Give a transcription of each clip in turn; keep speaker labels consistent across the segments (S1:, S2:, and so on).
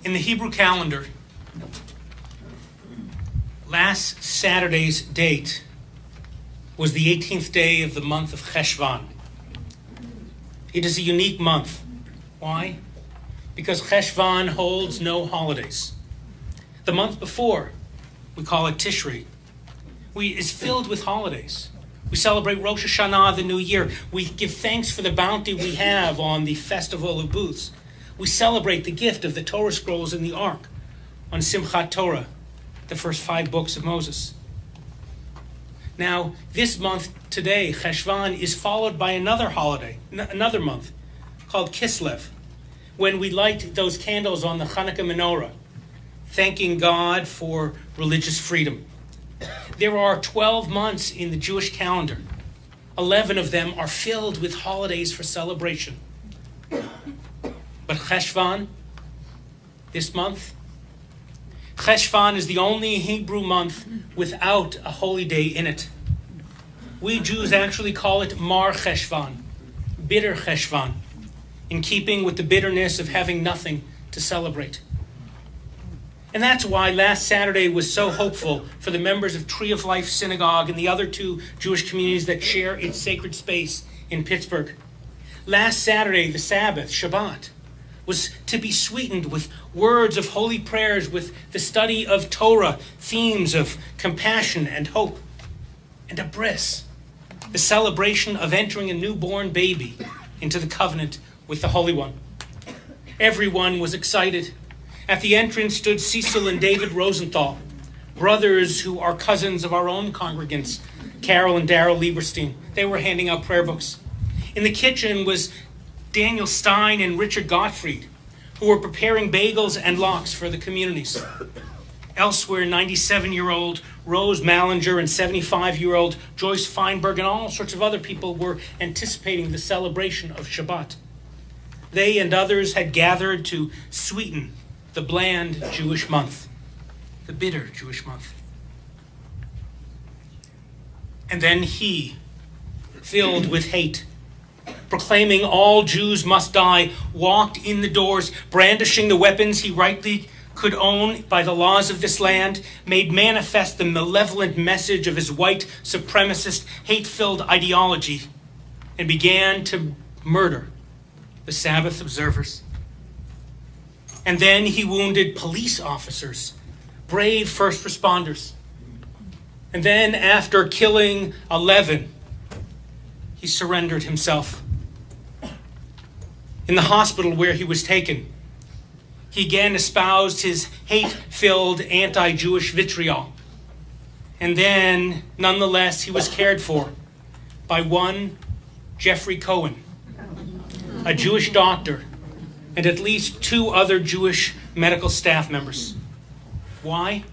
S1: In the Hebrew calendar, last Saturday's date was the 18th day of the month of Cheshvan. It is a unique month. Why? Because Cheshvan holds no holidays. The month before, we call it Tishrei, is filled with holidays. We celebrate Rosh Hashanah, the new year. We give thanks for the bounty we have on the Festival of Booths. We celebrate the gift of the Torah scrolls in the Ark on Simchat Torah, the first 5 books of Moses. Now, this month today, Cheshvan, is followed by another holiday, another month, called Kislev, when we light those candles on the Hanukkah menorah, thanking God for religious freedom. There are 12 months in the Jewish calendar. 11 of them are filled with holidays for celebration. But Cheshvan, this month, Cheshvan is the only Hebrew month without a holy day in it. We Jews actually call it Mar Cheshvan, bitter Cheshvan, in keeping with the bitterness of having nothing to celebrate. And that's why last Saturday was so hopeful for the members of Tree of Life Synagogue and the other 2 Jewish communities that share its sacred space in Pittsburgh. Last Saturday, the Sabbath, Shabbat, was to be sweetened with words of holy prayers, with the study of Torah, themes of compassion and hope, and a bris, the celebration of entering a newborn baby into the covenant with the Holy One. Everyone was excited. At the entrance stood Cecil and David Rosenthal, brothers who are cousins of our own congregants, Carol and Darrell Lieberstein. They were handing out prayer books. In the kitchen was Daniel Stein and Richard Gottfried, who were preparing bagels and lox for the communities. Elsewhere, 97-year-old Rose Mallinger and 75-year-old Joyce Feinberg and all sorts of other people were anticipating the celebration of Shabbat. They and others had gathered to sweeten the bland Jewish month, the bitter Jewish month. And then he, filled with hate, proclaiming all Jews must die, walked in the doors, brandishing the weapons he rightly could own by the laws of this land, made manifest the malevolent message of his white supremacist, hate-filled ideology, and began to murder the Sabbath observers. And then he wounded police officers, brave first responders. And then, after killing 11, he surrendered himself. In the hospital where he was taken, he again espoused his hate-filled anti-Jewish vitriol. And then, nonetheless, he was cared for by one Jeffrey Cohen, a Jewish doctor, and at least 2 other Jewish medical staff members. Why?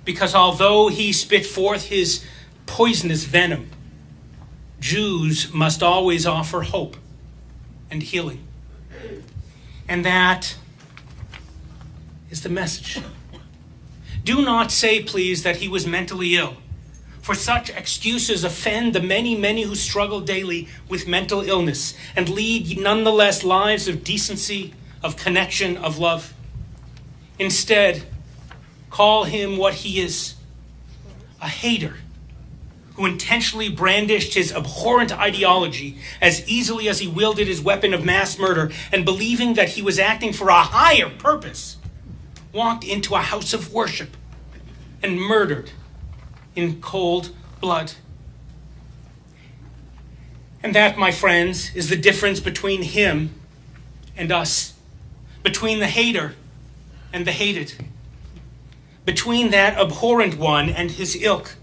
S1: Because although he spit forth his poisonous venom, Jews must always offer hope and healing. And that is the message. Do not say, please, that he was mentally ill, for such excuses offend the many, many who struggle daily with mental illness and lead nonetheless lives of decency, of connection, of love. Instead, call him what he is, a hater who intentionally brandished his abhorrent ideology as easily as he wielded his weapon of mass murder, and believing that he was acting for a higher purpose, walked into a house of worship and murdered in cold blood. And that, my friends, is the difference between him and us, between the hater and the hated, between that abhorrent one and his ilk,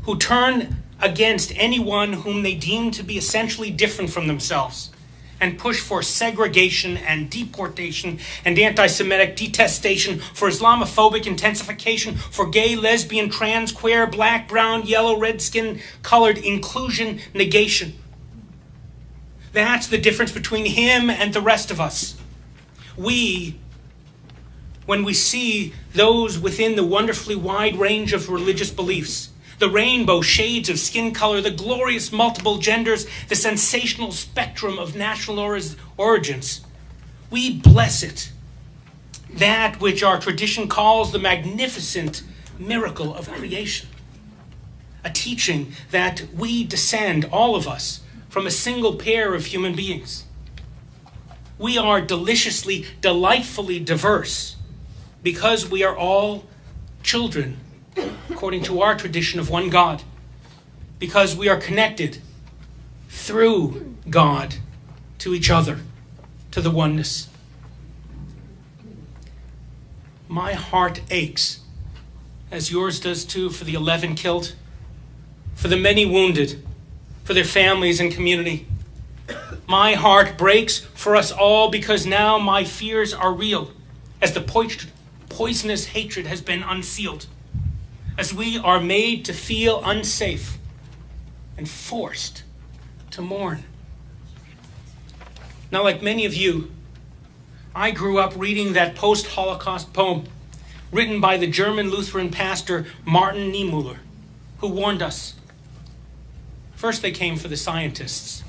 S1: who turn against anyone whom they deem to be essentially different from themselves, and push for segregation and deportation and anti-Semitic detestation, for Islamophobic intensification, for gay, lesbian, trans, queer, black, brown, yellow, red skin, colored inclusion negation. That's the difference between him and the rest of us. We, when we see those within the wonderfully wide range of religious beliefs, the rainbow shades of skin color, the glorious multiple genders, the sensational spectrum of national origins, we bless it that which our tradition calls the magnificent miracle of creation. A teaching that we descend, all of us, from a single pair of human beings. We are deliciously, delightfully diverse because we are all children, according to our tradition, of one God. Because we are connected through God to each other, to the oneness. My heart aches, as yours does too, for the 11 killed, for the many wounded, for their families and community. My heart breaks for us all because now my fears are real, as the poisonous hatred has been unsealed, as we are made to feel unsafe and forced to mourn. Now, like many of you, I grew up reading that post-Holocaust poem written by the German Lutheran pastor Martin Niemöller, who warned us. First they came for the scientists,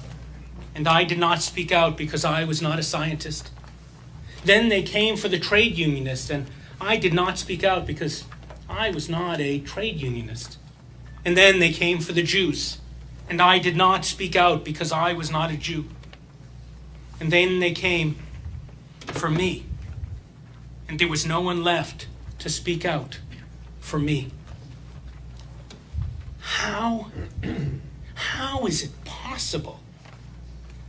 S1: and I did not speak out because I was not a scientist. Then they came for the trade unionists, and I did not speak out because I was not a trade unionist. And then they came for the Jews, and I did not speak out because I was not a Jew. And then they came for me, and there was no one left to speak out for me. How is it possible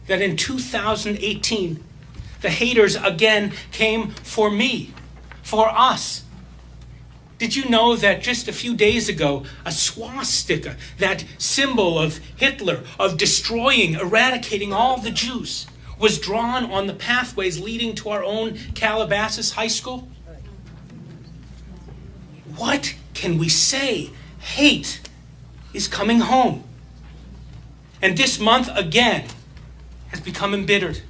S1: that in 2018 the haters again came for me, for us? Did you know that just a few days ago, a swastika, that symbol of Hitler, of destroying, eradicating all the Jews, was drawn on the pathways leading to our own Calabasas High School? What can we say? Hate is coming home. And this month again has become embittered.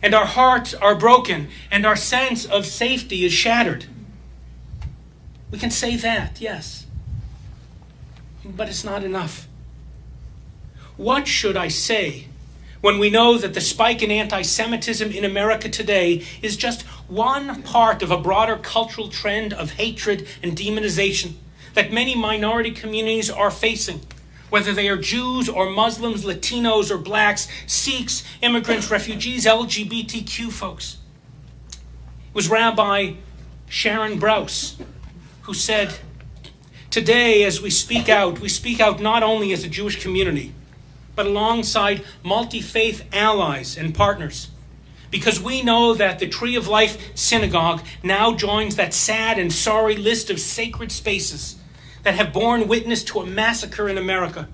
S1: And our hearts are broken, and our sense of safety is shattered. We can say that, yes. But it's not enough. What should I say when we know that the spike in anti-Semitism in America today is just one part of a broader cultural trend of hatred and demonization that many minority communities are facing, whether they are Jews or Muslims, Latinos or blacks, Sikhs, immigrants, refugees, LGBTQ folks? It was Rabbi Sharon Brous who said, "Today, as we speak out not only as a Jewish community, but alongside multi-faith allies and partners, because we know that the Tree of Life synagogue now joins that sad and sorry list of sacred spaces that have borne witness to a massacre in America,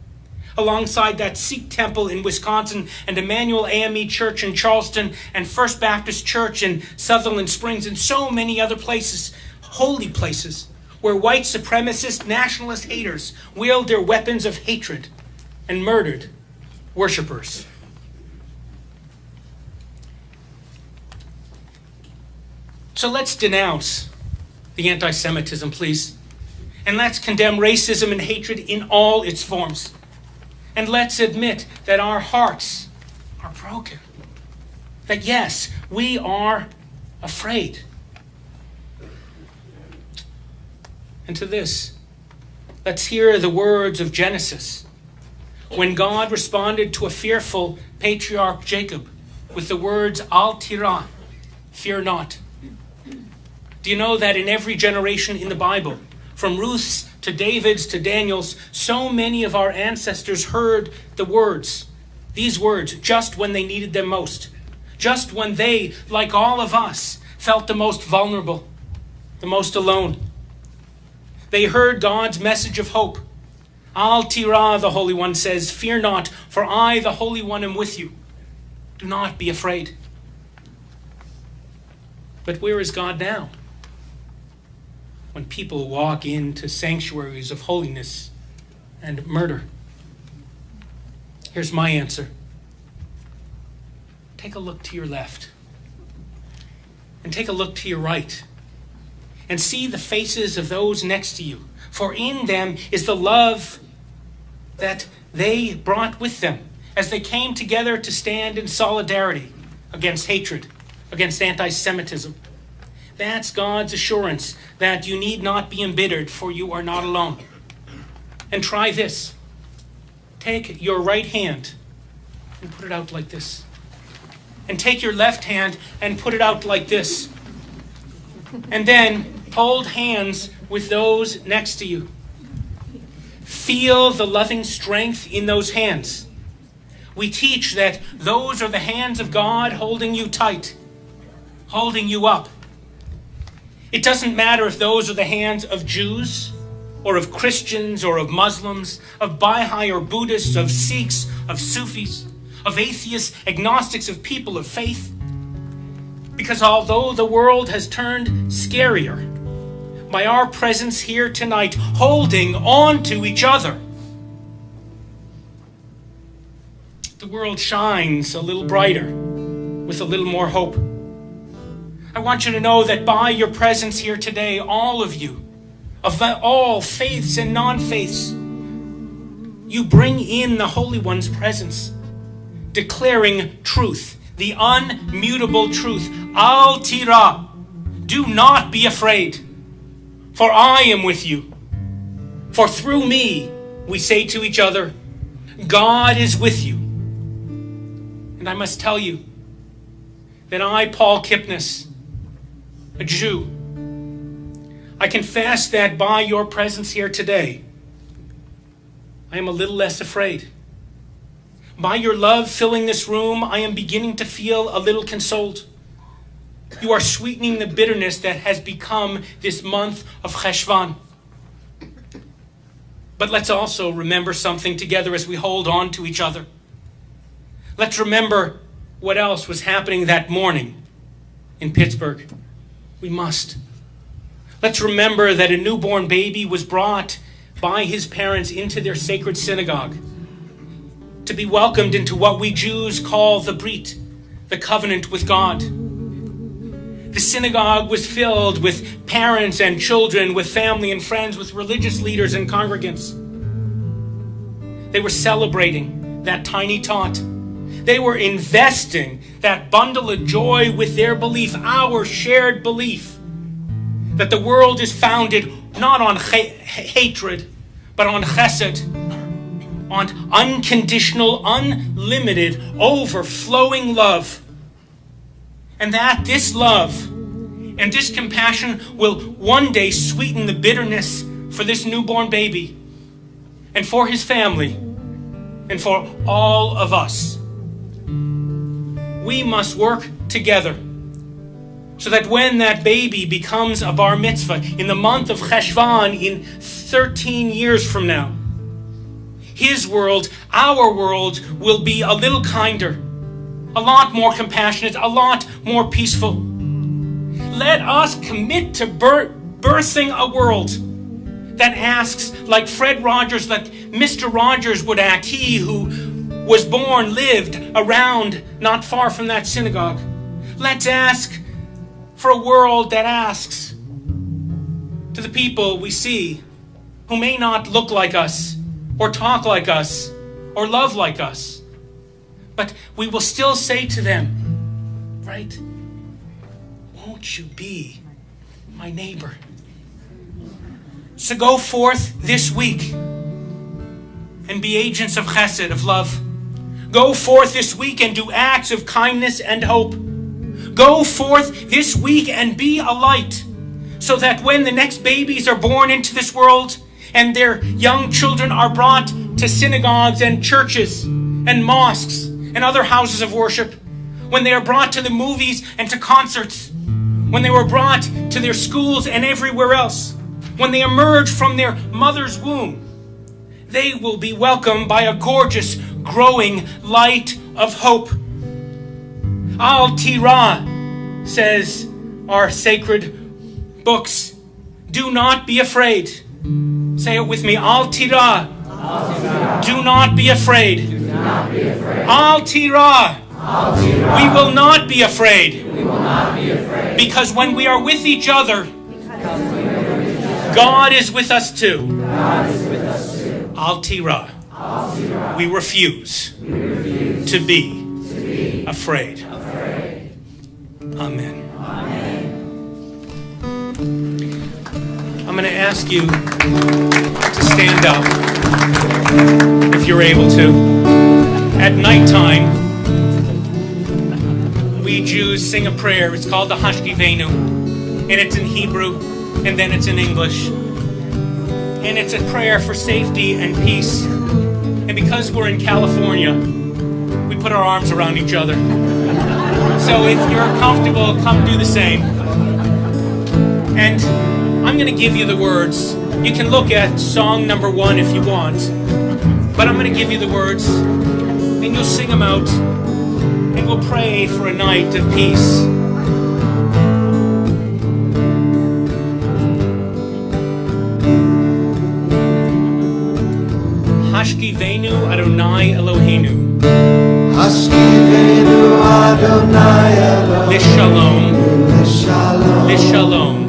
S1: alongside that Sikh temple in Wisconsin and Emmanuel AME Church in Charleston and First Baptist Church in Sutherland Springs and so many other places, holy places, where white supremacist nationalist haters wield their weapons of hatred and murdered worshipers." So let's denounce the anti-Semitism, please. And let's condemn racism and hatred in all its forms. And let's admit that our hearts are broken. That yes, we are afraid. And to this, let's hear the words of Genesis, when God responded to a fearful patriarch Jacob with the words, "Al tira," fear not. Do you know that in every generation in the Bible, from Ruth's to David's to Daniel's, so many of our ancestors heard these words, just when they needed them most, just when they, like all of us, felt the most vulnerable, the most alone. They heard God's message of hope. Al tira, the Holy One says, "Fear not, for I, the Holy One, am with you. Do not be afraid." But where is God now? When people walk into sanctuaries of holiness and murder. Here's my answer. Take a look to your left. And take a look to your right. And see the faces of those next to you. For in them is the love that they brought with them as they came together to stand in solidarity against hatred, against anti-Semitism. That's God's assurance that you need not be embittered, for you are not alone. And try this. Take your right hand and put it out like this. And take your left hand and put it out like this. And then hold hands with those next to you. Feel the loving strength in those hands. We teach that those are the hands of God holding you tight, holding you up. It doesn't matter if those are the hands of Jews or of Christians or of Muslims, of Baha'i or Buddhists, of Sikhs, of Sufis, of atheists, agnostics, of people of faith. Because although the world has turned scarier, by our presence here tonight, holding on to each other, the world shines a little brighter with a little more hope. I want you to know that by your presence here today, all of you, of all faiths and non-faiths, you bring in the Holy One's presence, declaring truth, the unmutable truth. Al tira, do not be afraid, for I am with you. For through me, we say to each other, God is with you. And I must tell you that I, Paul Kipnes, a Jew, I confess that by your presence here today, I am a little less afraid. By your love filling this room, I am beginning to feel a little consoled. You are sweetening the bitterness that has become this month of Cheshvan. But let's also remember something together as we hold on to each other. Let's remember what else was happening that morning in Pittsburgh. We must. Let's remember that a newborn baby was brought by his parents into their sacred synagogue to be welcomed into what we Jews call the Brit, the covenant with God. The synagogue was filled with parents and children, with family and friends, with religious leaders and congregants. They were celebrating that tiny tot. They were investing that bundle of joy with their belief, our shared belief, that the world is founded not on hatred, but on chesed, on unconditional, unlimited, overflowing love. And that this love and this compassion will one day sweeten the bitterness for this newborn baby and for his family and for all of us. We must work together so that when that baby becomes a bar mitzvah in the month of Cheshvan in 13 years from now, his world, our world, will be a little kinder, a lot more compassionate, a lot more peaceful. Let us commit to birthing a world that asks, like Fred Rogers, like Mr. Rogers would act, he who was born, lived around not far from that synagogue. Let's ask for a world that asks to the people we see who may not look like us or talk like us or love like us, but we will still say to them, right, won't you be my neighbor? So go forth this week and be agents of chesed, of love. Go forth this week and do acts of kindness and hope. Go forth this week and be a light, so that when the next babies are born into this world and their young children are brought to synagogues and churches and mosques and other houses of worship, when they are brought to the movies and to concerts, when they were brought to their schools and everywhere else, when they emerge from their mother's womb, they will be welcomed by a gorgeous, growing light of hope. Al tira, says our sacred books. Do not be afraid. Say it with me. Al tira. Do not be afraid. Al tira. We will not be afraid. Because when we are with each other, God is with us too. Al tira. We refuse to be afraid. Amen. I'm going to ask you to stand up if you're able to. At nighttime, we Jews sing a prayer. It's called the Husky, and it's in Hebrew, and then it's in English. And it's a prayer for safety and peace. And because we're in California, we put our arms around each other. So if you're comfortable, come do the same. And I'm going to give you the words. You can look at song number 1 if you want. But I'm going to give you the words, and you'll sing them out. And we'll pray for a night of peace. Husky Adonai Eloheinu.
S2: Husky Adonai Eloheinu.
S1: L'shalom.
S2: L'shalom.
S1: L'shalom.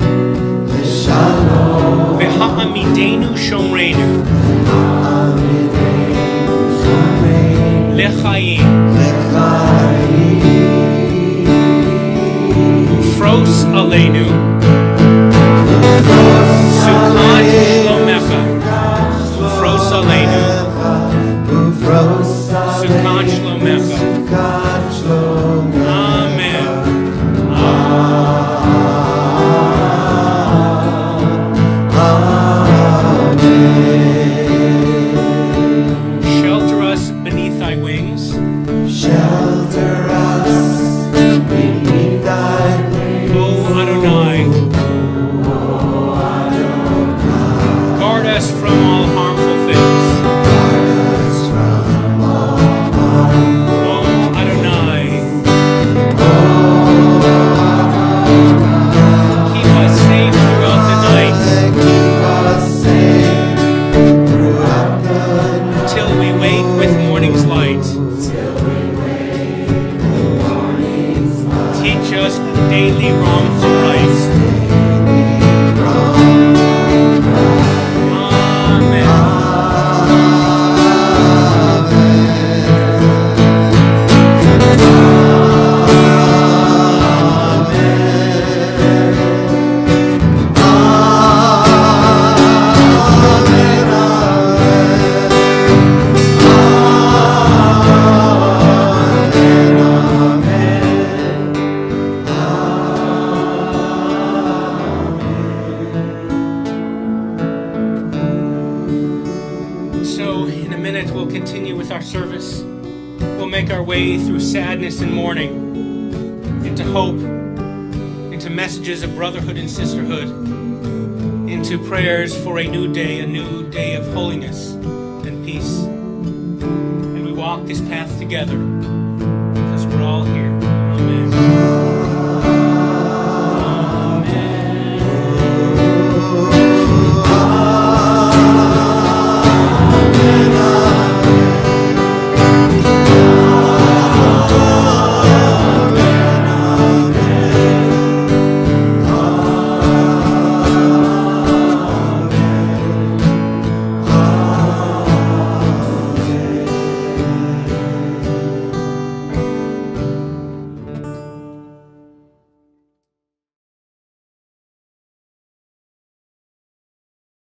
S2: L'shalom.
S1: V'ha'amidenu shomreinu. L'chaim. Ufros aleinu. Sukkot shlomecha. Ufros aleinu. Sukkot shlomecha. Amen. Shelter us beneath thy wings.
S2: Shelter us beneath thy wings.
S1: O Adonai. Guard us from all harmful things. O Adonai. Keep us safe throughout the night.
S2: Keep us safe throughout the night.
S1: Till we wake with morning's light. Teach us daily wrong from right. Amen. So, in a minute, we'll continue with our service. We'll make our way through sadness and mourning, into hope, into messages of brotherhood and sisterhood, into prayers for a new day of holiness and peace. And we walk this path together.